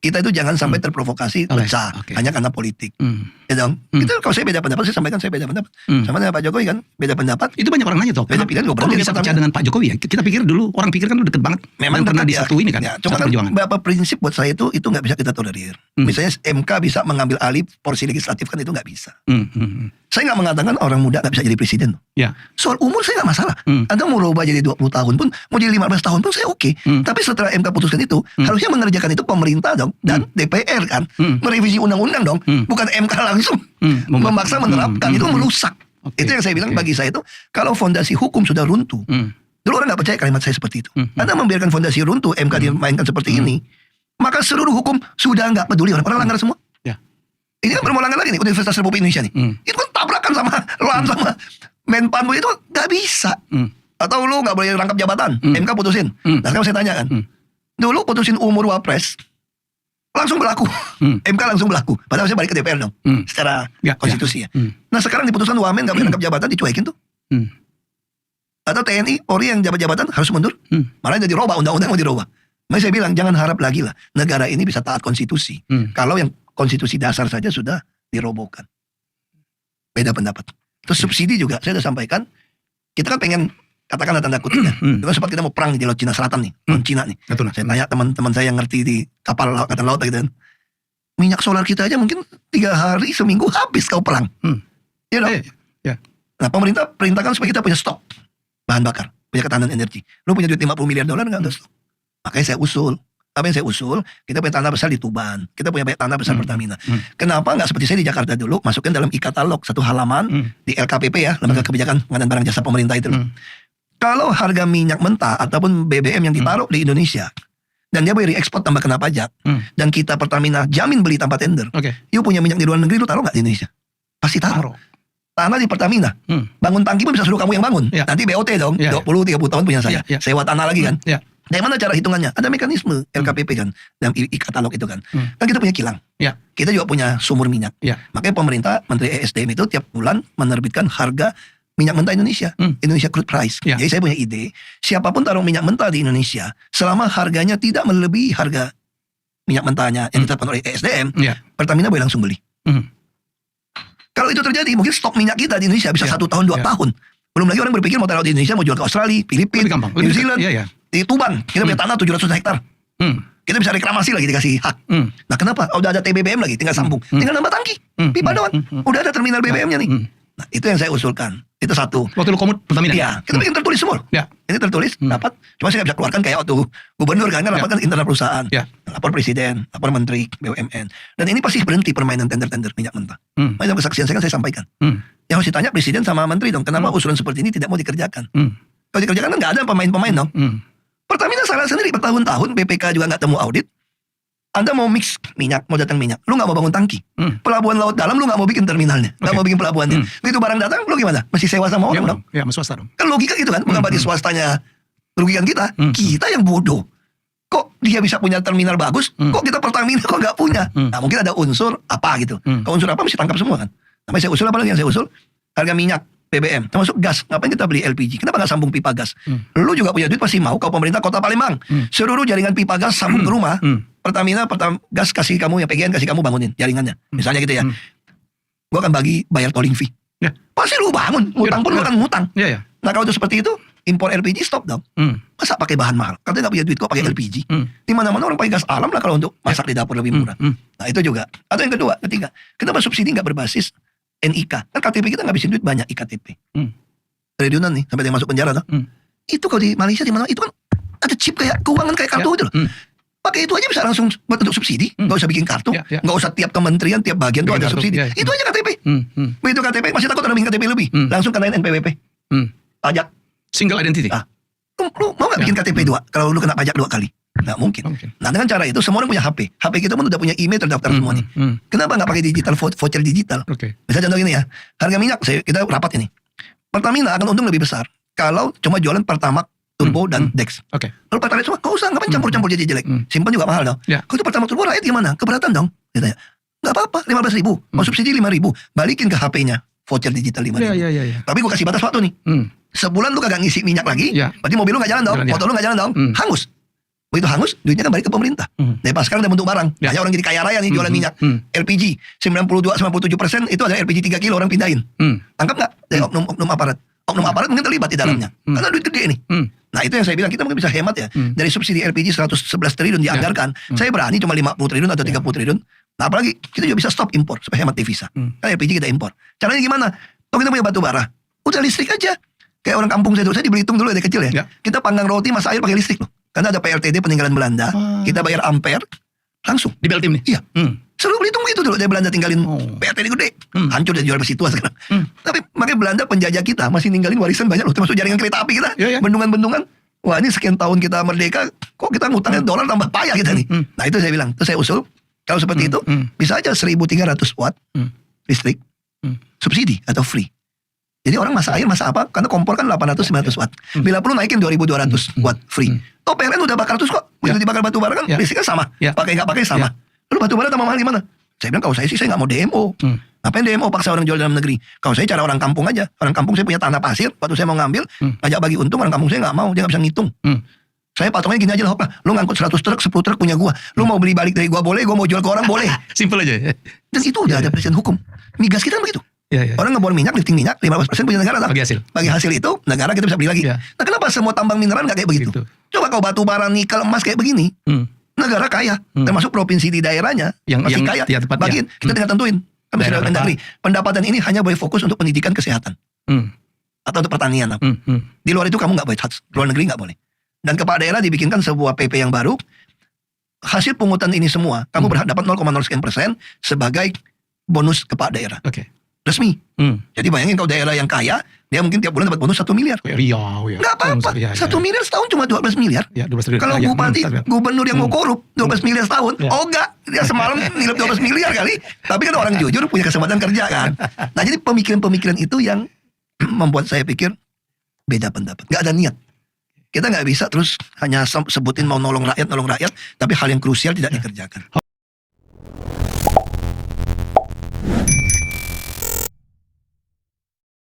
Kita itu jangan sampai terprovokasi pecah hanya karena politik. Ya dong. Itu kalau saya beda pendapat, saya sampaikan saya beda pendapat. Sama dengan Pak Jokowi kan, beda pendapat. Itu banyak orang nanya tuh. Beda pilihan Kok bisa pecah dengan Pak Jokowi ya? Kita pikir dulu, orang pikir kan udah deket banget. Memang pernah di satu ini kan. Ya, cuma kan beberapa prinsip buat saya itu nggak bisa kita tolerir. Misalnya MK bisa mengambil alih porsi legislatif, kan itu nggak bisa. Saya nggak mengatakan orang muda nggak bisa jadi presiden. Ya. Soal umur saya nggak masalah. Anda mau rubah jadi 20 tahun pun, mau jadi 15 tahun pun saya oke. Tapi setelah MK putuskan itu, harusnya mengerjakan itu pemerintah dong dan DPR kan, merevisi undang-undang dong, bukan MK langsung memaksa menerapkan. Itu merusak. Itu yang saya bilang bagi saya itu, kalau fondasi hukum sudah runtuh, dulu orang nggak percaya kalimat saya seperti itu. Anda membiarkan fondasi runtuh, MK dimainkan seperti ini, maka seluruh hukum sudah nggak peduli, orang langgar semua. Ini kan bermulai lagi nih Universitas Republik Indonesia nih. Itu kan tabrakan sama LAN sama Menpanmu itu nggak bisa. Atau lu nggak boleh rangkap jabatan, MK putusin. Nah sekarang saya tanya kan, dulu putusin umur wapres langsung berlaku, MK langsung berlaku. Padahal saya balik ke DPR dong, secara konstitusi ya. Nah sekarang diputuskan wamen nggak boleh rangkap jabatan, dicuekin tuh. Atau TNI, Polri yang jabat-jabatan harus mundur, malah jadi dirubah, undang-undang mau dirubah. Makanya saya bilang jangan harap lagi lah negara ini bisa taat konstitusi. Kalau yang konstitusi dasar saja sudah dirobohkan. Beda pendapat. Terus subsidi juga saya sudah sampaikan. Kita kan pengen katakanlah tanda kutip ya. Itu kan sempat kita mau perang di Laut Cina Selatan nih, laut Cina nih. Saya tanya teman-teman saya yang ngerti di kapal angkatan laut gitu kan. Minyak solar kita aja mungkin 3 hari seminggu habis kau perang. You know? Nah pemerintah perintahkan supaya kita punya stok bahan bakar, punya ketahanan energi. Lu punya duit 50 miliar dolar nggak ada stok? Makanya saya usul. Apa yang saya usul, kita punya tanah besar di Tuban, kita punya banyak tanah besar Pertamina. Kenapa nggak seperti saya di Jakarta dulu, masukin dalam e-katalog satu halaman di LKPP ya, Lembaga Kebijakan Pengadaan Barang Jasa Pemerintah itu. Kalau harga minyak mentah ataupun BBM yang ditaruh di Indonesia dan dia boleh diekspor tambah kena pajak, dan kita Pertamina jamin beli tanpa tender, you punya minyak di luar negeri, lu taruh nggak di Indonesia? Pasti taruh. Tanah di Pertamina, bangun tangki pun bisa suruh kamu yang bangun. Nanti BOT dong, 20-30 tahun punya saya. Sewa tanah lagi kan. Dari mana cara hitungannya? Ada mekanisme LKPP kan, dalam e-katalog itu kan. Kan kita punya kilang. Kita juga punya sumur minyak. Makanya pemerintah, Menteri ESDM itu tiap bulan menerbitkan harga minyak mentah Indonesia. Indonesia Crude Price. Jadi saya punya ide, siapapun taruh minyak mentah di Indonesia, selama harganya tidak melebihi harga minyak mentahnya yang ditetapkan oleh ESDM, Pertamina boleh langsung beli. Kalau itu terjadi, mungkin stok minyak kita di Indonesia bisa 1 tahun, 2 tahun. Belum lagi orang berpikir mau taruh di Indonesia, mau jual ke Australia, Filipina, New Zealand. Di Tuban, kita punya tanah 700 hektar. Kita bisa reklamasi lagi, dikasih hak. Nah kenapa? Udah ada TBBM lagi, tinggal sambung. Tinggal nambah tangki, pipa doang. Udah ada terminal BBM-nya nih. Nah itu yang saya usulkan. Itu satu. Waktu lu komut Pertamina? Iya, kita bikin tertulis semua. Ini tertulis, dapat. Cuma saya nggak bisa keluarkan kayak waktu gubernur kan dapat kan internal perusahaan. Lapor presiden, lapor menteri, BUMN. Dan ini pasti berhenti permainan tender-tender minyak mentah. Dalam kesaksian saya kan saya sampaikan. Yang harus ditanya presiden sama menteri dong, kenapa usulan seperti ini tidak mau dikerjakan? Kalau dikerjakan kan nggak ada pemain-pemain dong. Pertamina salah sendiri bertahun-tahun, BPK juga nggak temu audit. Anda mau mix minyak, mau datang minyak, lu nggak mau bangun tangki. Pelabuhan laut dalam lu nggak mau bikin terminalnya, nggak mau bikin pelabuhannya. Begitu barang datang, lu gimana? Mesti sewa sama orang dong. Iya, swasta dong. Kan logika gitu kan, bukan berarti swastanya merugikan kita. Kita yang bodoh. Kok dia bisa punya terminal bagus, kok kita Pertamina kok nggak punya? Nah mungkin ada unsur apa gitu. Kalau unsur apa mesti tangkap semua kan. Tapi saya usul apa lagi yang saya usul? Harga minyak BBM, termasuk gas. Ngapain kita beli LPG? Kenapa nggak sambung pipa gas? Lu juga punya duit pasti mau. Kalau pemerintah Kota Palembang, seluruh jaringan pipa gas sambung ke rumah. Pertamina, gas kasih kamu, yang PGN kasih kamu bangunin jaringannya. Misalnya gitu ya. Gua akan bagi bayar tolling fee. Pasti lu bangun, ngutang pun lu akan ngutang. Nah kalau itu seperti itu, impor LPG stop dong. Masa pakai bahan mahal? Katanya nggak punya duit kok pakai LPG. Di mana-mana orang pakai gas alam lah kalau untuk masak di dapur lebih murah. Nah itu juga. Atau yang kedua, ketiga, kenapa subsidi nggak berbasis NIK? Kan KTP kita ngabisin duit banyak IKTP. Triliunan nih sampai dia masuk penjara tuh. Itu kalau di Malaysia di mana itu kan ada chip kayak keuangan kayak kartu itu loh. Pakai itu aja bisa langsung buat untuk subsidi. Nggak usah bikin kartu, nggak usah tiap kementerian, tiap bagian tuh ada subsidi. Itu aja KTP. Begitu KTP masih takut ada bikin KTP lebih, langsung kenain NPWP. Pajak. Single identity. Lu mau nggak bikin KTP 2 kalau lu kena pajak 2 kali? Nggak mungkin. Nah dengan cara itu semua orang punya HP. HP kita pun udah punya email terdaftar semua nih. Kenapa nggak pakai digital voucher digital? Bisa contoh gini ya. Harga minyak kita rapat ini. Pertamina akan untung lebih besar kalau cuma jualan Pertamax, Turbo dan Dex. Kalau Pertalite semua gak usah, ngapain campur-campur jadi jelek. Simpan juga mahal dong. Kalau itu Pertamax Turbo rakyat gimana? Keberatan dong. Ditanya. Nggak apa-apa, 15.000. Mau subsidi 5.000. Balikin ke HP-nya voucher digital 5.000. Tapi gue kasih batas waktu nih. Sebulan lu kagak ngisi minyak lagi, berarti mobil lu gak jalan dong, motor lu gak jalan dong, hangus. Begitu hangus, duitnya kan balik ke pemerintah. Nah, pas sekarang udah bentuk barang. Ya. Banyak orang jadi kaya raya nih jualan minyak. LPG 92-97% itu ada LPG 3 kilo orang pindahin. Tangkap nggak? Dari oknum aparat. Oknum aparat mungkin terlibat di dalamnya. Karena duit gede nih. Nah, itu yang saya bilang kita mungkin bisa hemat ya. Dari subsidi LPG 111 triliun dianggarkan. Saya berani cuma 50 triliun atau 30 triliun. Nah, apalagi kita juga bisa stop impor supaya hemat devisa. Kan LPG kita impor. Caranya gimana? Kalau kita punya batu bara, udah listrik aja. Kayak orang kampung saya di Belitung dulu dari kecil ya. Kita panggang roti masak air pakai listrik loh. Karena ada PLTD peninggalan Belanda. Kita bayar ampere langsung. Di Beltim nih? Iya. Seluruh Belitung begitu dulu dari Belanda tinggalin PLTD gede. Hancur dan jual besi tua sekarang. Tapi makanya Belanda penjajah kita masih ninggalin warisan banyak loh. Termasuk jaringan kereta api kita. Bendungan-bendungan. Wah, ini sekian tahun kita merdeka, kok kita ngutangnya dolar tambah payah kita nih. Nah, itu saya bilang. Terus saya usul, kalau seperti itu bisa aja 1.300 watt listrik subsidi atau free. Jadi orang masak air, masak apa? Karena kompor kan 800-900 watt. Bila perlu naikin 2.200 watt free. Toh PLN udah bakar terus kok. Begitu dibakar batu bara kan listriknya sama. Pakai nggak pakai sama. Lalu batu bara tambah mahal gimana? Saya bilang kalau saya sih saya nggak mau DMO. Ngapain DMO paksa orang jual dalam negeri? Kalau saya cara orang kampung aja. Orang kampung saya punya tanah pasir. Waktu saya mau ngambil, ngajak bagi untung, orang kampung saya nggak mau. Dia nggak bisa ngitung. Saya patungnya gini aja lah, lu ngangkut 100 truk, 10 truk punya gua. Lu mau beli balik dari gua boleh, gua mau jual ke orang boleh. Simple aja. Dan itu udah ada presiden hukum. Migas kita kan begitu. Orang ngebor minyak, lifting minyak, 15% punya negara. Bagi hasil. Bagi hasil itu, negara kita bisa beli lagi. Nah, kenapa semua tambang mineral nggak kayak begitu? Coba kalau batu bara, nikel, emas kayak begini, negara kaya, termasuk provinsi di daerahnya, masih kaya. Bagiin, kita tinggal tentuin. Kan bisa dalam negeri. Pendapatan ini hanya boleh fokus untuk pendidikan kesehatan. Atau untuk pertanian. Di luar itu kamu nggak boleh touch. Luar negeri nggak boleh. Dan kepala daerah dibikinkan sebuah PP yang baru. Hasil pungutan ini semua, kamu berhak dapat 0,0% sebagai bonus kepala daerah. Resmi. Jadi bayangin kalau daerah yang kaya, dia mungkin tiap bulan dapat bonus 1 miliar. Riau ya. Nggak apa-apa. 1 miliar setahun cuma 12 miliar. 12 triliun. Kalau bupati, gubernur yang mau korup 12 miliar setahun, oh enggak. Dia semalam nilai 12 miliar kali. Tapi kan orang jujur punya kesempatan kerja kan. Nah, jadi pemikiran-pemikiran itu yang membuat saya pikir beda pendapat. Nggak ada niat. Kita nggak bisa terus hanya sebutin mau nolong rakyat, tapi hal yang krusial tidak dikerjakan.